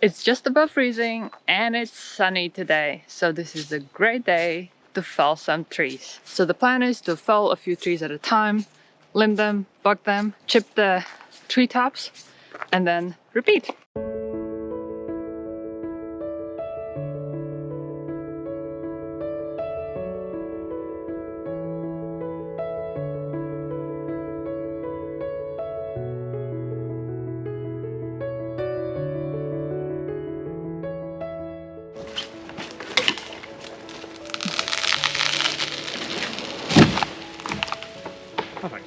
It's just above freezing and it's sunny today, so this is a great day to fell some trees. So the plan is to fell a few trees at a time, limb them, bug them, chip the treetops, and then repeat. Perfect.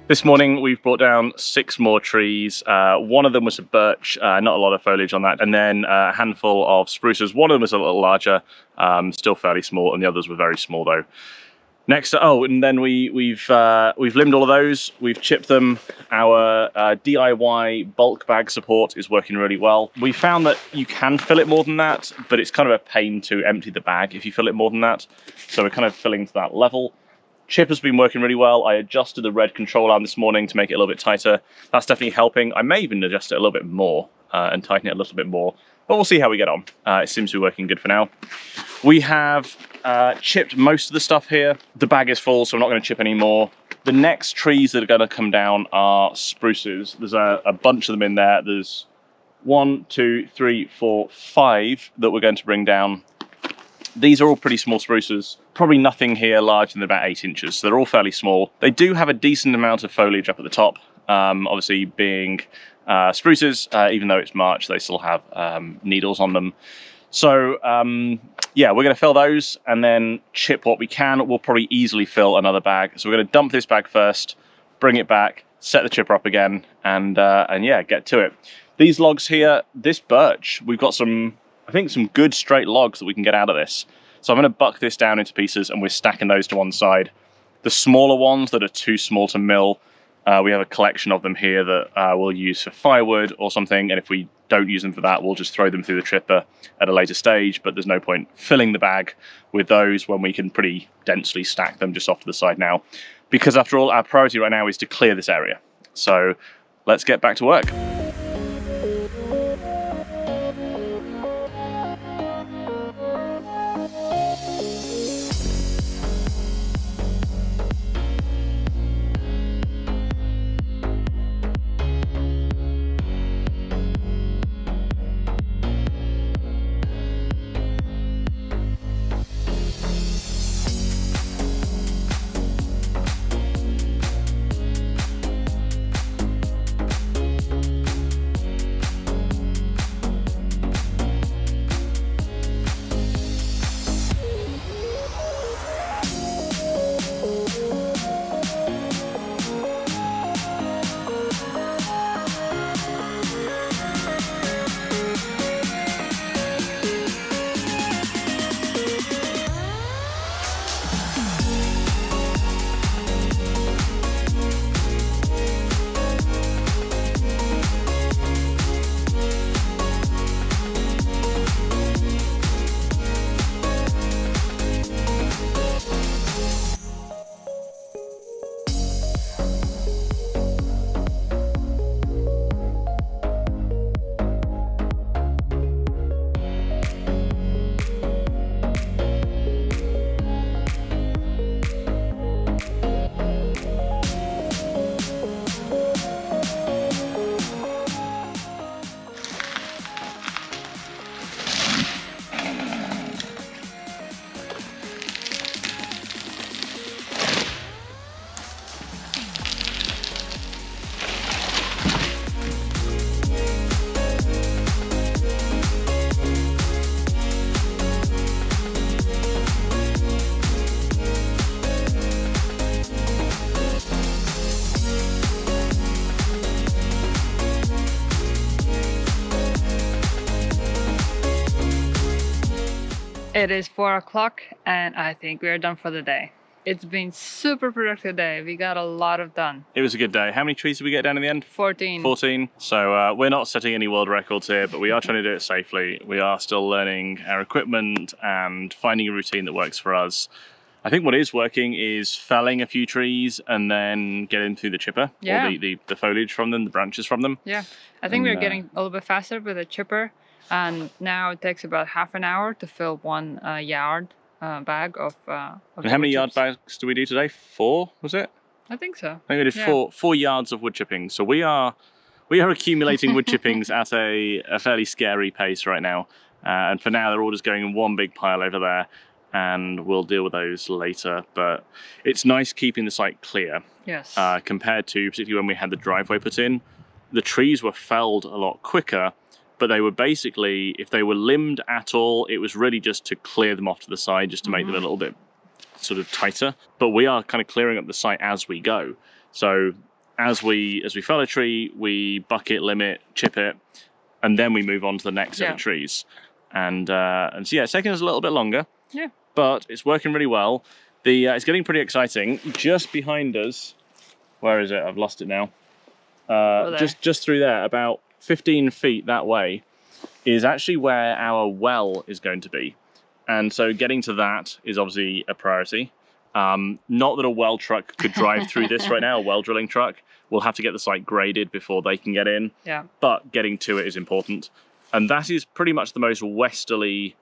This morning we've brought down 6 more trees. One of them was a birch, not a lot of foliage on that, and then a handful of spruces. One of them was a little larger, still fairly small, and the others were very small though. Next, and then we've limbed all of those. We've chipped them. Our DIY bulk bag support is working really well. We found that you can fill it more than that, but it's kind of a pain to empty the bag if you fill it more than that. So we're kind of filling to that level. Chip has been working really well. I adjusted the red control arm this morning to make it a little bit tighter. That's definitely helping. I may even adjust it a little bit more and tighten it a little bit more, but we'll see how we get on. It seems to be working good for now. We have chipped most of the stuff here. The bag is full, so I'm not going to chip any more. The next trees that are going to come down are spruces. There's a bunch of them in there. There's 1, 2, 3, 4, 5 that we're going to bring down. These are all pretty small spruces, probably nothing here larger than about 8 inches, so they're all fairly small. They do have a decent amount of foliage up at the top. Obviously being spruces, even though it's March, they still have needles on them. So yeah, we're going to fill those and then chip what we can. We'll probably easily fill another bag. So we're going to dump this bag first, bring it back, set the chipper up again, and yeah, get to it. These logs here, this birch, we've got I think some good straight logs that we can get out of this. So I'm going to buck this down into pieces and we're stacking those to one side. The smaller ones that are too small to mill, we have a collection of them here that we'll use for firewood or something. And if we don't use them for that, we'll just throw them through the chipper at a later stage. But there's no point filling the bag with those when we can pretty densely stack them just off to the side now. Because after all, our priority right now is to clear this area. So let's get back to work. It is 4 o'clock and I think we're done for the day. It's been super productive day. We got a lot of done. It was a good day. How many trees did we get down in the end? 14. 14. So we're not setting any world records here, but we are trying to do it safely. We are still learning our equipment and finding a routine that works for us. I think what is working is felling a few trees and then getting through the chipper, or the foliage from them, the branches from them. Yeah, I think we're getting a little bit faster with the chipper, and now it takes about half an hour to fill one yard bag of and how many yard bags do we do today? 4, was it? I think so. I think we did 4 yards of wood chipping. So we are accumulating wood chippings at a fairly scary pace right now. And for now, they're all just going in one big pile over there. And we'll deal with those later. But it's nice keeping the site clear. Yes. Compared to particularly when we had the driveway put in, the trees were felled a lot quicker. But they were basically, if they were limbed at all, it was really just to clear them off to the side, just to make them a little bit sort of tighter. But we are kind of clearing up the site as we go. So as we fell a tree, we bucket, limit, chip it, and then we move on to the next set of trees. And so yeah, it's taking us a little bit longer. Yeah. But it's working really well. It's getting pretty exciting. Just behind us, where is it? I've lost it now. Just through there, about 15 feet that way, is actually where our well is going to be. And so getting to that is obviously a priority. Not that a well truck could drive through this right now, a well drilling truck. We'll have to get the site graded before they can get in. Yeah. But getting to it is important. And that is pretty much the most westerly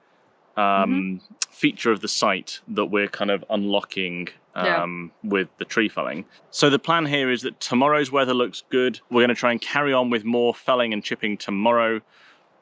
feature of the site that we're kind of unlocking with the tree felling. So the plan here is that tomorrow's weather looks good. We're going to try and carry on with more felling and chipping tomorrow.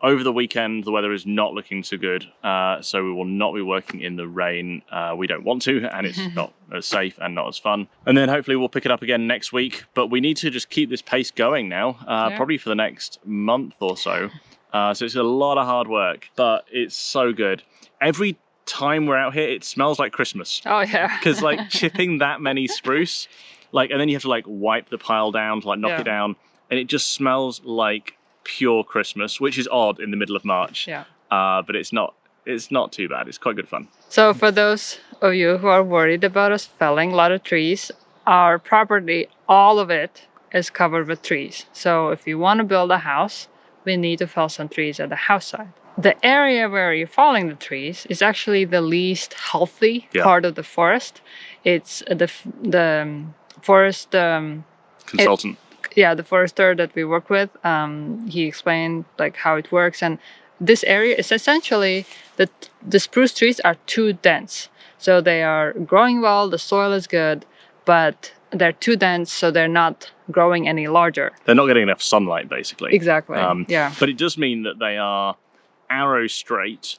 Over the weekend, the weather is not looking so good, so we will not be working in the rain. We don't want to, and it's not as safe and not as fun. And then hopefully we'll pick it up again next week. But we need to just keep this pace going now, probably for the next month or so. So it's a lot of hard work, but it's so good. Every time we're out here, it smells like Christmas. Oh yeah. Because like chipping that many spruce, and then you have to like wipe the pile down to like knock it down, and it just smells like pure Christmas, which is odd in the middle of March. Yeah. But it's not too bad. It's quite good fun. So for those of you who are worried about us felling a lot of trees, our property, all of it is covered with trees. So if you want to build a house, we need to fell some trees at the house side. The area where you're falling the trees is actually the least healthy part of the forest. It's the forest consultant. The forester that we work with, he explained like how it works, and this area is essentially the spruce trees are too dense. So they are growing well, the soil is good, but they're too dense, so they're not growing any larger. They're not getting enough sunlight, basically. Exactly. But it does mean that they are arrow straight,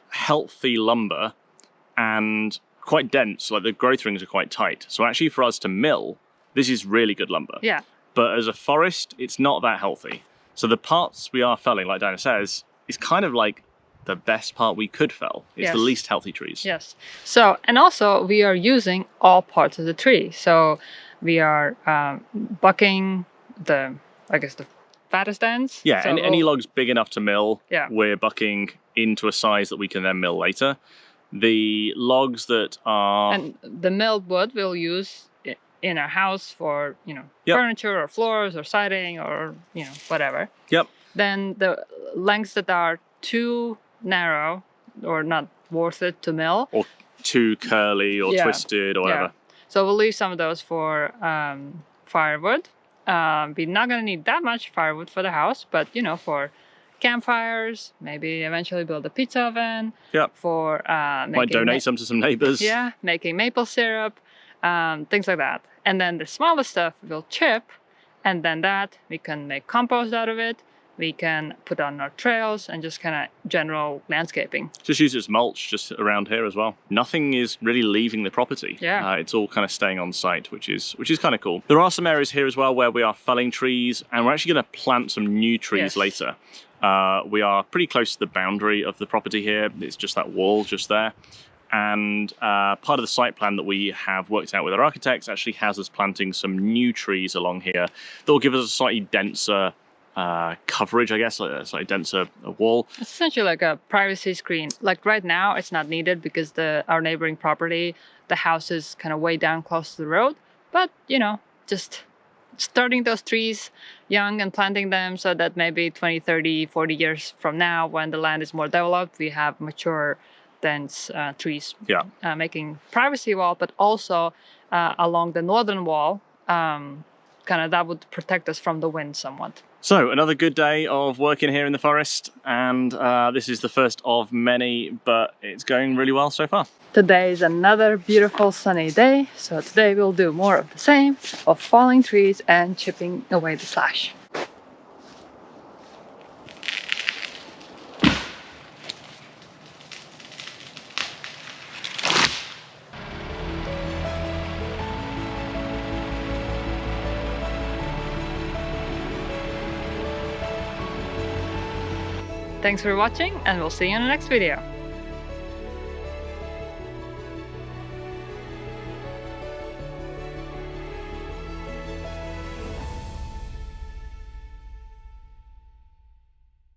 healthy lumber, and quite dense. Like the growth rings are quite tight. So actually, for us to mill, this is really good lumber. Yeah. But as a forest, it's not that healthy. So the parts we are felling, like Diana says, is kind of like the best part we could fell. It's the least healthy trees. Yes. So, and also we are using all parts of the tree. So we are bucking the fattest ends. Yeah, so and any logs big enough to mill, we're bucking into a size that we can then mill later. The logs that are... And the milled wood we'll use in our house for, furniture or floors or siding or, whatever. Yep. Then the lengths that are too narrow or not worth it to mill. Or too curly or twisted or whatever. So we'll leave some of those for firewood. We're not going to need that much firewood for the house, but, for campfires, maybe eventually build a pizza oven. Yep. For might donate some to some neighbors. Yeah, making maple syrup, things like that. And then the smaller stuff we'll chip, and then that we can make compost out of it. We can put on our trails and just kind of general landscaping. Just use it as mulch just around here as well. Nothing is really leaving the property. Yeah. It's all kind of staying on site, which is kind of cool. There are some areas here as well where we are felling trees, and we're actually going to plant some new trees later. We are pretty close to the boundary of the property here. It's just that wall just there. And part of the site plan that we have worked out with our architects actually has us planting some new trees along here that will give us a slightly denser coverage, I guess, like a slightly denser wall. It's essentially like a privacy screen. Like right now, it's not needed because our neighboring property, the house is kind of way down close to the road. But, you know, just starting those trees young and planting them so that maybe 20, 30, 40 years from now, when the land is more developed, we have mature, dense trees. Yeah. Making privacy wall, but also along the northern wall, kind of that would protect us from the wind somewhat. So another good day of working here in the forest, and this is the first of many, but it's going really well so far. Today is another beautiful sunny day, so today we'll do more of the same, of falling trees and chipping away the slash. Thanks for watching, and we'll see you in the next video.